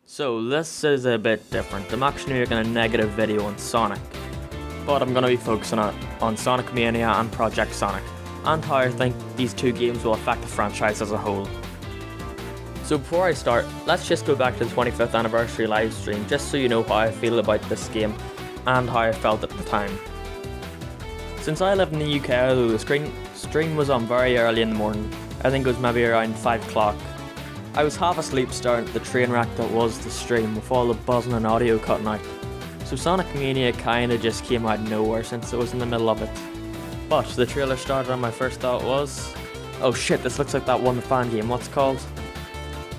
So this is a bit different. I'm actually making a negative video on Sonic, but I'm going to be focusing on Sonic Mania and Project Sonic, and how I think these two games will affect the franchise as a whole. So before I start, let's just go back to the 25th anniversary livestream, just so you know how I feel about this game, and how I felt at the time. Since I live in the UK, although the stream was on very early in the morning, I think it was maybe around 5 o'clock, I was half asleep staring at the train wreck that was the stream with all the buzzing and audio cutting out. So Sonic Mania kinda just came out of nowhere since it was in the middle of it. But the trailer started and my first thought was, oh shit, this looks like that one fan game, what's it called?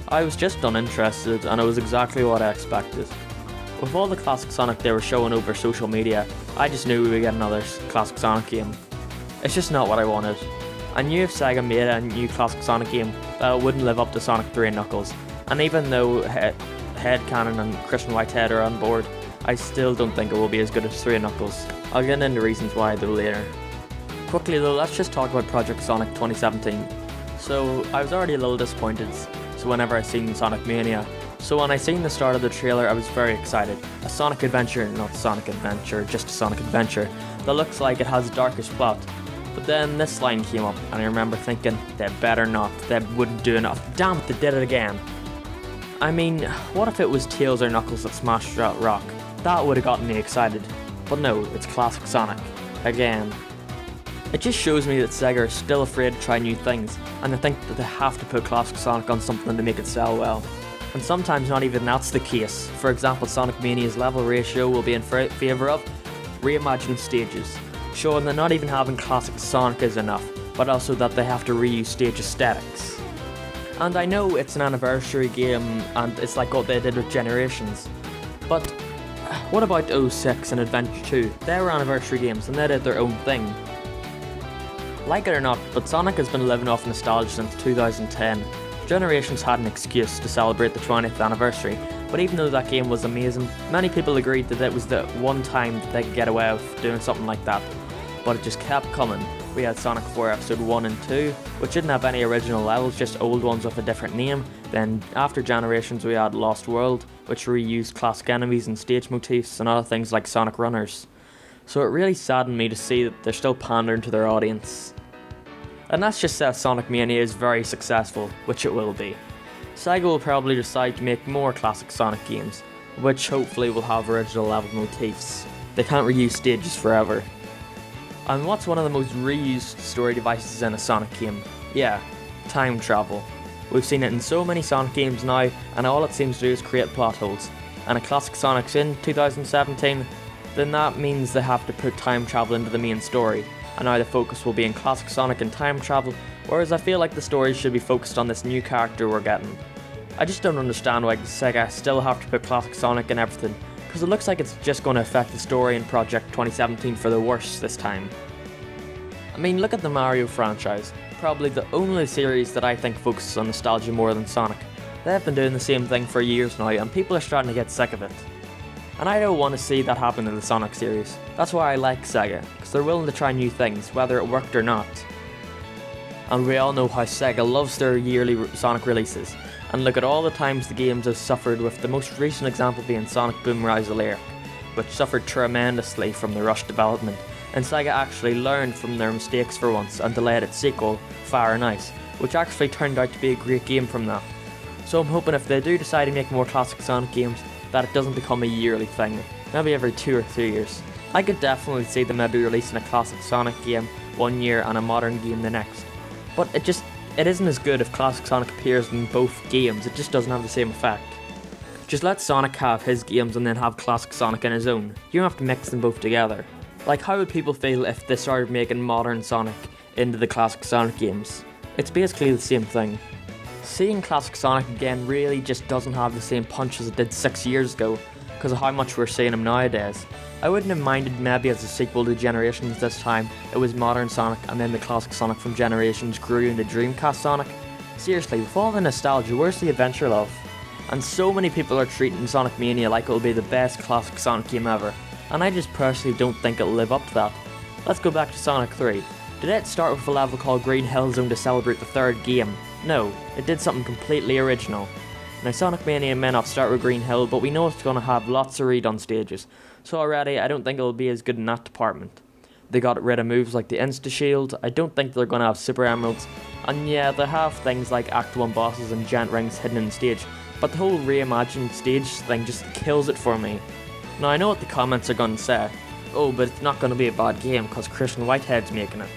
I was just uninterested, and it was exactly what I expected. With all the classic Sonic they were showing over social media, I just knew we would get another classic Sonic game. It's just not what I wanted. I knew if SEGA made a new classic Sonic game that it wouldn't live up to Sonic 3 and Knuckles, and even though Headcanon and Christian Whitehead are on board, I still don't think it will be as good as 3 and Knuckles. I'll get into reasons why though later. Quickly though, let's just talk about Project Sonic 2017. So I was already a little disappointed whenever I seen Sonic Mania. So when I seen the start of the trailer, I was very excited. A Sonic adventure, not Sonic Adventure, just a Sonic adventure, that looks like it has a darkish plot. But then this line came up, and I remember thinking, they better not, they wouldn't do enough. Damn it, they did it again. I mean, what if it was Tails or Knuckles that smashed that rock? That would have gotten me excited. But no, it's classic Sonic. Again. It just shows me that SEGA are still afraid to try new things, and they think that they have to put classic Sonic on something to make it sell well. And sometimes not even that's the case. For example, Sonic Mania's level ratio will be in favour of reimagined stages, showing that not even having classic Sonic is enough, but also that they have to reuse stage aesthetics. And I know it's an anniversary game, and it's like what they did with Generations, but what about 06 and Adventure 2? They were anniversary games and they did their own thing. Like it or not, but Sonic has been living off nostalgia since 2010. Generations had an excuse to celebrate the 20th anniversary, but even though that game was amazing, many people agreed that it was the one time that they could get away with doing something like that. But it just kept coming. We had Sonic 4 Episode 1 and 2, which didn't have any original levels, just old ones with a different name. Then after Generations we had Lost World, which reused classic enemies and stage motifs and other things like Sonic Runners. So it really saddened me to see that they're still pandering to their audience. And that's just if Sonic Mania is very successful, which it will be. SEGA will probably decide to make more classic Sonic games, which hopefully will have original level motifs. They can't reuse stages forever. And what's one of the most reused story devices in a Sonic game? Yeah, time travel. We've seen it in so many Sonic games now, and all it seems to do is create plot holes. And a classic Sonic's in 2017, then that means they have to put time travel into the main story. And now the focus will be in classic Sonic and time travel, whereas I feel like the story should be focused on this new character we're getting. I just don't understand why SEGA still have to put classic Sonic in everything, because it looks like it's just going to affect the story in Project 2017 for the worse this time. I mean, look at the Mario franchise, probably the only series that I think focuses on nostalgia more than Sonic. They've been doing the same thing for years now, and people are starting to get sick of it. And I don't want to see that happen in the Sonic series. That's why I like SEGA, because they're willing to try new things, whether it worked or not. And we all know how SEGA loves their yearly Sonic releases, and look at all the times the games have suffered, with the most recent example being Sonic Boom Rise of Lyric, which suffered tremendously from the rushed development, and SEGA actually learned from their mistakes for once and delayed its sequel, Fire and Ice, which actually turned out to be a great game from that. So I'm hoping if they do decide to make more classic Sonic games, that it doesn't become a yearly thing, maybe every 2 or 3 years. I could definitely see them maybe releasing a classic Sonic game one year and a modern game the next. But it isn't as good if classic Sonic appears in both games, it just doesn't have the same effect. Just let Sonic have his games and then have classic Sonic in his own. You don't have to mix them both together. Like, how would people feel if they started making modern Sonic into the classic Sonic games? It's basically the same thing. Seeing classic Sonic again really just doesn't have the same punch as it did 6 years ago, because of how much we're seeing him nowadays. I wouldn't have minded maybe as a sequel to Generations this time, it was modern Sonic and then the classic Sonic from Generations grew into Dreamcast Sonic. Seriously, with all the nostalgia, where's the adventure love? And so many people are treating Sonic Mania like it'll be the best classic Sonic game ever, and I just personally don't think it'll live up to that. Let's go back to Sonic 3. Did it start with a level called Green Hill Zone to celebrate the third game? No, it did something completely original. Now Sonic Mania may not start with Green Hill, but we know it's going to have lots of redone stages, so already I don't think it'll be as good in that department. They got rid of moves like the Insta Shield, I don't think they're going to have Super Emeralds, and yeah, they have things like Act 1 bosses and giant rings hidden in the stage, but the whole reimagined stage thing just kills it for me. Now I know what the comments are going to say, oh, but it's not going to be a bad game because Christian Whitehead's making it.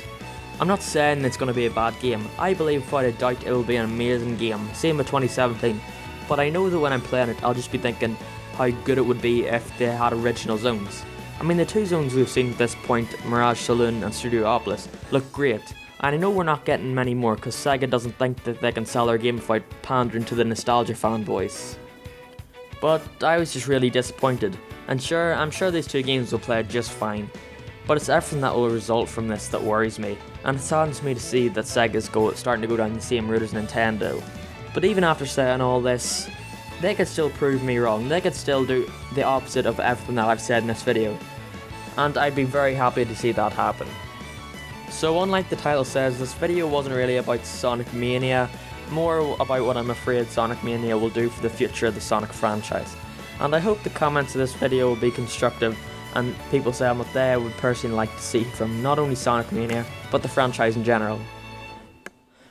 I'm not saying it's going to be a bad game, I believe without a doubt it will be an amazing game, same with 2017, but I know that when I'm playing it I'll just be thinking how good it would be if they had original zones. I mean, the two zones we've seen at this point, Mirage Saloon and Studiopolis, look great, and I know we're not getting many more because SEGA doesn't think that they can sell their game without pandering to the nostalgia fanboys. But I was just really disappointed, and sure, I'm sure these two games will play just fine, but it's everything that will result from this that worries me, and it saddens me to see that SEGA's starting to go down the same route as Nintendo. But even after saying all this, they could still prove me wrong, they could still do the opposite of everything that I've said in this video, and I'd be very happy to see that happen. So unlike the title says, this video wasn't really about Sonic Mania, more about what I'm afraid Sonic Mania will do for the future of the Sonic franchise. And I hope the comments of this video will be constructive and people say what they would personally like to see from not only Sonic Mania, but the franchise in general.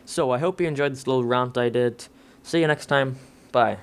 So I hope you enjoyed this little rant I did. See you next time, bye.